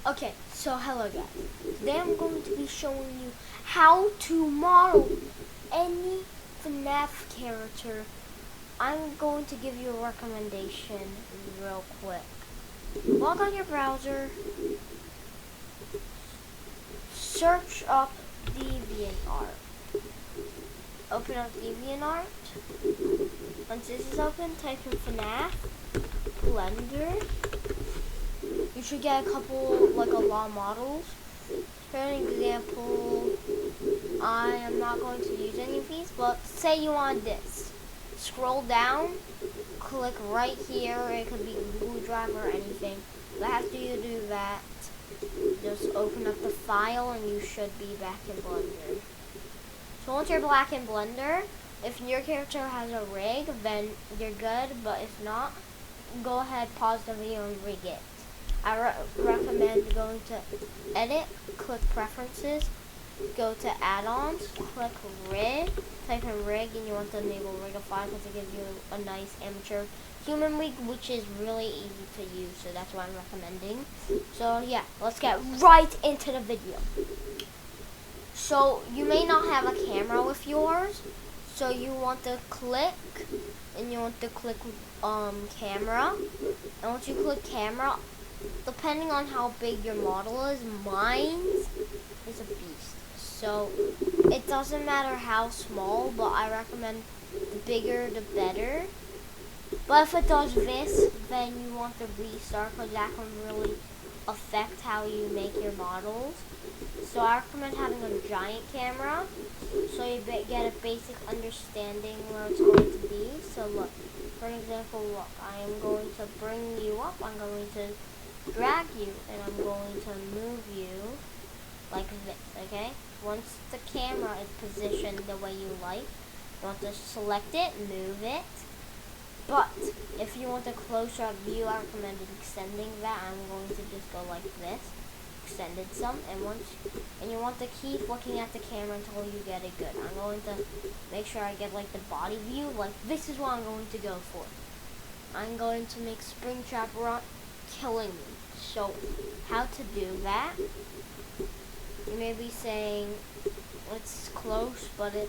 Okay, so hello guys. Today I'm going to be showing you how to model any Fnaf character. I'm going to give you a recommendation real quick. Log on your browser, search up DeviantArt. Open up DeviantArt. Once this is open, type in Fnaf, Blender. You should get a couple, like a lot of models. For an example, I am not going to use any of these, but say you want this. Scroll down, click right here. It could be Google Drive or anything. But after you do that, just open up the file and you should be back in Blender. So once you're back in Blender, if your character has a rig, then you're good, but if not, go ahead, pause the video and rig it. I recommend going to Edit, click Preferences, go to Add-ons, click Rig, type in Rig, and you want to enable Rigify because it gives you a nice amateur human rig, which is really easy to use, so that's what I'm recommending. So yeah, let's get right into the video. So you may not have a camera with yours, so you want to click, and you want to click camera, and once you click camera, depending on how big your model is, mine is a beast. So it doesn't matter how small, but I recommend the bigger the better. But if it does this, then you want to restart because that can really affect how you make your models. So I recommend having a giant camera so you get a basic understanding where it's going to be. So look, for example, look, I am going to bring you up. I'm going to drag you, and I'm going to move you like this, okay? Once the camera is positioned the way you like, you want to select it, move it. But if you want a close-up view, I recommend extending that. I'm going to just go like this, extended some, and you want to keep looking at the camera until you get it good. I'm going to make sure I get like the body view, like this is what I'm going to go for. I'm going to make Springtrap run killing me. So how to do that? You may be saying it's close, but it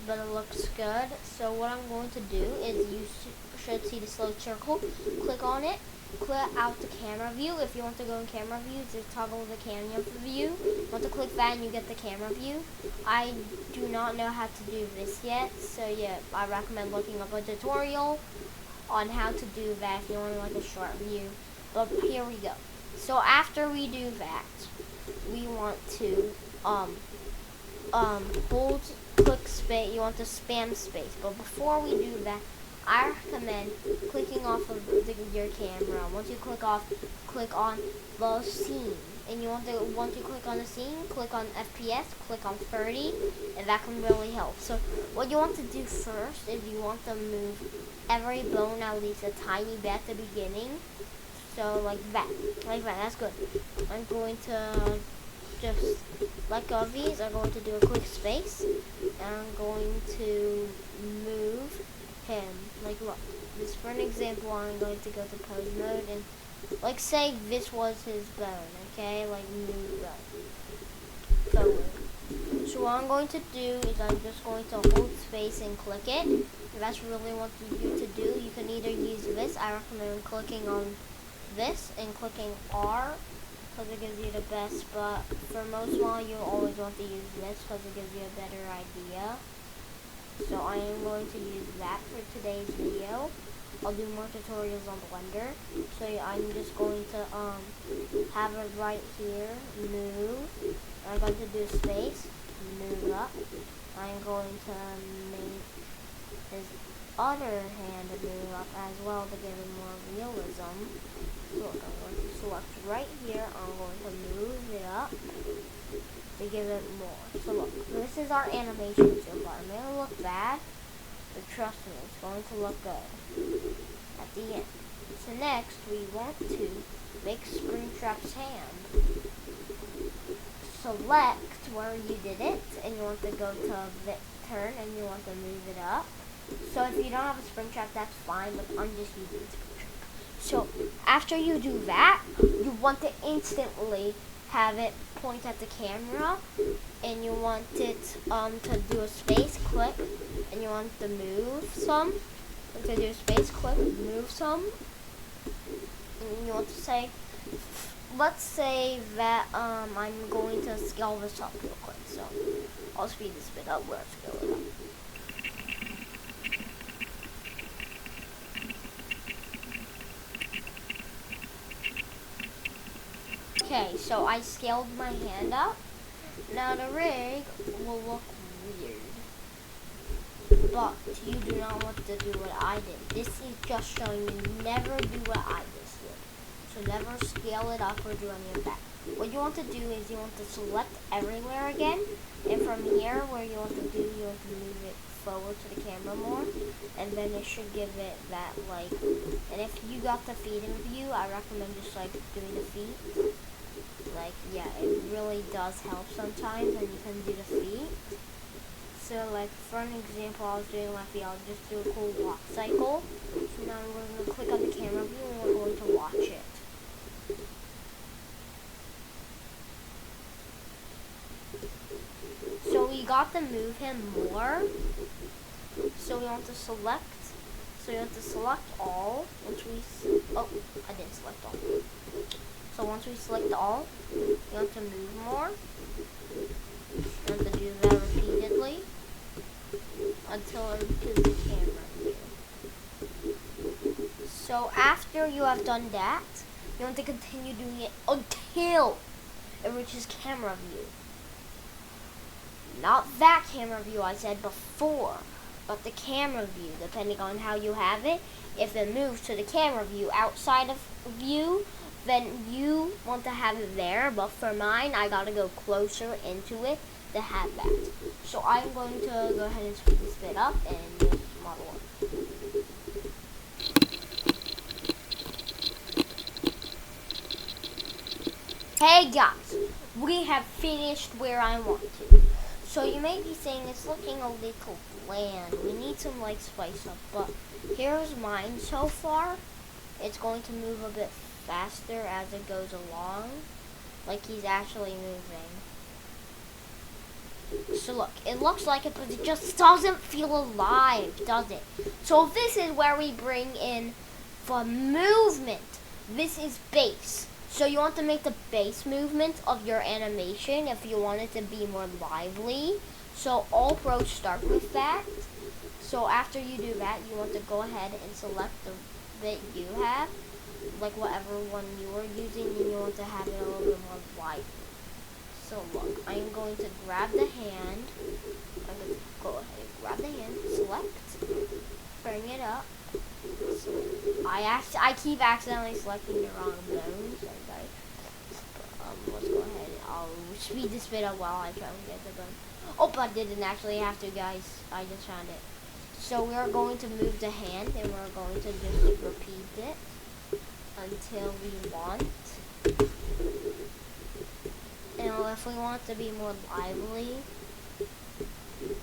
looks good. So what I'm going to do is you should see this little circle. Click on it. Click out the camera view. If you want to go in camera view, just toggle the camera view. You want to click that and you get the camera view. I do not know how to do this yet, so yeah, I recommend looking up a tutorial on how to do that if you want like a short view. But here we go. So after we do that, we want to click space. You want to spam space. But before we do that, I recommend clicking off of your camera. Once you click on the scene. And once you click on the scene, click on FPS, click on 30, and that can really help. So what you want to do first is you want to move every bone at least a tiny bit at the beginning. So like that, that's good. I'm going to just let go of these. I'm going to do a quick space, and I'm going to move him. Like look, this for an example, I'm going to go to pose mode, and like say this was his bone, okay? Like move bone. Forward. So what I'm going to do is I'm just going to hold space and click it. If that's really what you to do, you can either use this. I recommend clicking on this and clicking R because it gives you the best, but for most models you always want to use this because it gives you a better idea. So I am going to use that for today's video. I'll do more tutorials on Blender. So I'm just going to have it right here, move. I'm going to do space, move up. I'm going to make his other hand move up as well to give him more realism. So look, I'm going to select right here. I'm going to move it up to give it more. So look, this is our animation so far. It may look bad, but trust me, it's going to look good at the end. So next, we want to make Springtrap's hand. Select where you did it, and you want to go to turn, and you want to move it up. So if you don't have a Springtrap, that's fine, but I'm just using Springtrap. So after you do that, you want to instantly have it point at the camera, and you want it to do a space click, and you want to move some, and to do a space click, move some, and you want to say, let's say that I'm going to scale this up real quick, so I'll speed this bit up where I scale it up. Okay, so I scaled my hand up. Now the rig will look weird, but you do not want to do what I did. This is just showing you never do what I just did. So never scale it up or do any of that. What you want to do is you want to select everywhere again, and from here where you want to do, you want to move it forward to the camera more, and then it should give it that like, and if you got the feet in view, I recommend just like doing the feet. Like, yeah, it really does help sometimes, and you can do the feet. So, like, for an example, I was doing my feet, I'll just do a cool walk cycle. So now we're going to click on the camera view, and we're going to watch it. So we got to move him more. So we want to select. So you want to select all. Once we, oh, I didn't select all. So once we select all, you want to move more. You want to do that repeatedly until it reaches the camera view. So after you have done that, you want to continue doing it until it reaches camera view. Not that camera view I said before, but the camera view, depending on how you have it. If it moves to the camera view outside of view, then you want to have it there, but for mine, I gotta go closer into it to have that. So I'm going to go ahead and speed this bit up and just model 1. Hey guys, we have finished where I want to. So you may be saying it's looking a little bland. We need some like spice up, but here's mine so far. It's going to move a bit faster as it goes along, like he's actually moving. So look, it looks like it, but it just doesn't feel alive, does it? So this is where we bring in the movement. This is base. So you want to make the base movement of your animation if you want it to be more lively. So all pros start with that. So after you do that, you want to go ahead and select the bit you have, like whatever one you are using, and you want to have it a little bit more lively. So look, I'm going to grab the hand. I'm going to go ahead and grab the hand, select, bring it up. So I keep accidentally selecting the wrong zone. Sorry guys. Let's go ahead. I'll speed this bit up while I try to get the bone. Oh, I didn't actually have to, guys. I just found it. So we are going to move the hand, and we're going to just repeat it until we want. And if we want it to be more lively,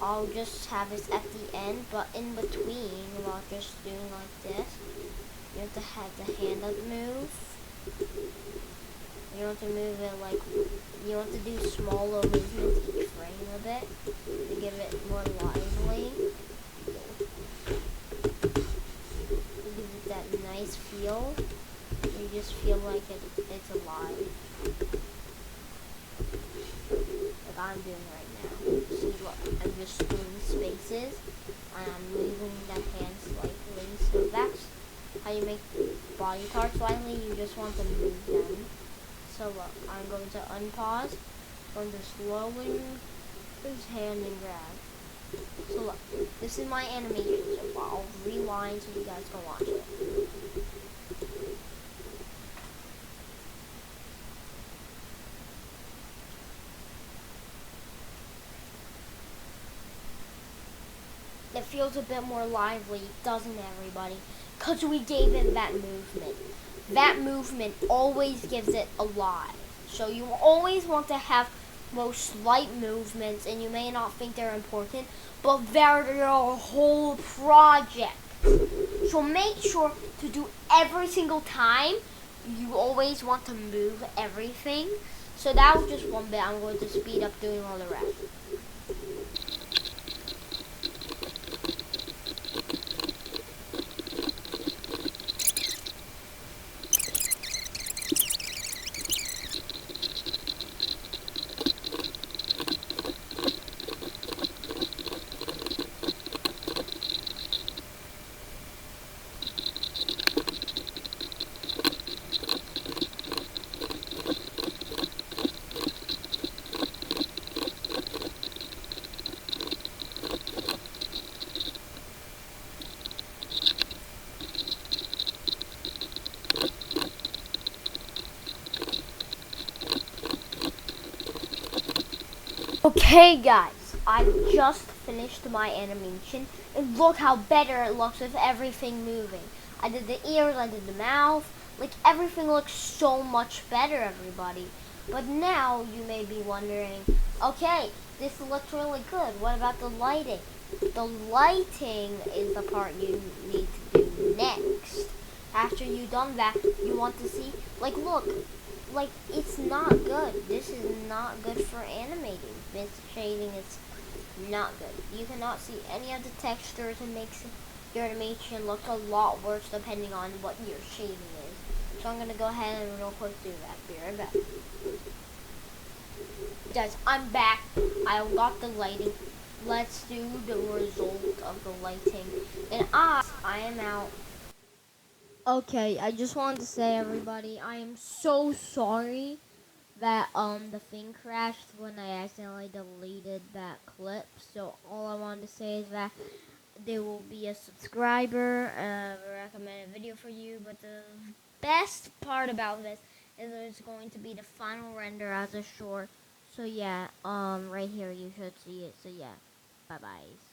I'll just have this at the end, but in between, while just doing like this, you have to have the hand up move. You want to move it like, you want to do smaller movements each frame a bit to give it more lively. Give it that nice feel. You just feel like it's alive. Like I'm doing right now. See, look, I'm just doing spaces, and I'm moving the hand slightly. So that's how you make body parts lively. You just want to move them. So look, I'm going to unpause, going to slowly his hand and grab. So look, this is my animation so far. I'll rewind so you guys can watch it. It feels a bit more lively, doesn't it, everybody? Because we gave it that movement. That movement always gives it alive. So you always want to have most slight movements, and you may not think they're important, but they're your whole project. So make sure to do every single time. You always want to move everything. So that was just one bit. I'm going to speed up doing all the rest. Okay guys, I just finished my animation and look how better it looks with everything moving. I did the ears, I did the mouth, like everything looks so much better, everybody. But now you may be wondering, okay, this looks really good, what about the lighting? The lighting is the part you need to do next. After you've done that, you want to see, like look, like it's not good. This is not good for animating. This shading is not good. You cannot see any of the textures and makes your animation look a lot worse depending on what your shading is. So I'm gonna go ahead and real quick do that. Be right back. Guys, I'm back. I got the lighting. Let's do the result of the lighting. And I am out. Okay, I just wanted to say everybody, I am so sorry that the thing crashed when I accidentally deleted that clip. So all I wanted to say is that there will be a subscriber, a recommended video for you. But the best part about this is that it's going to be the final render as a short. So yeah, right here you should see it. So yeah, bye bye.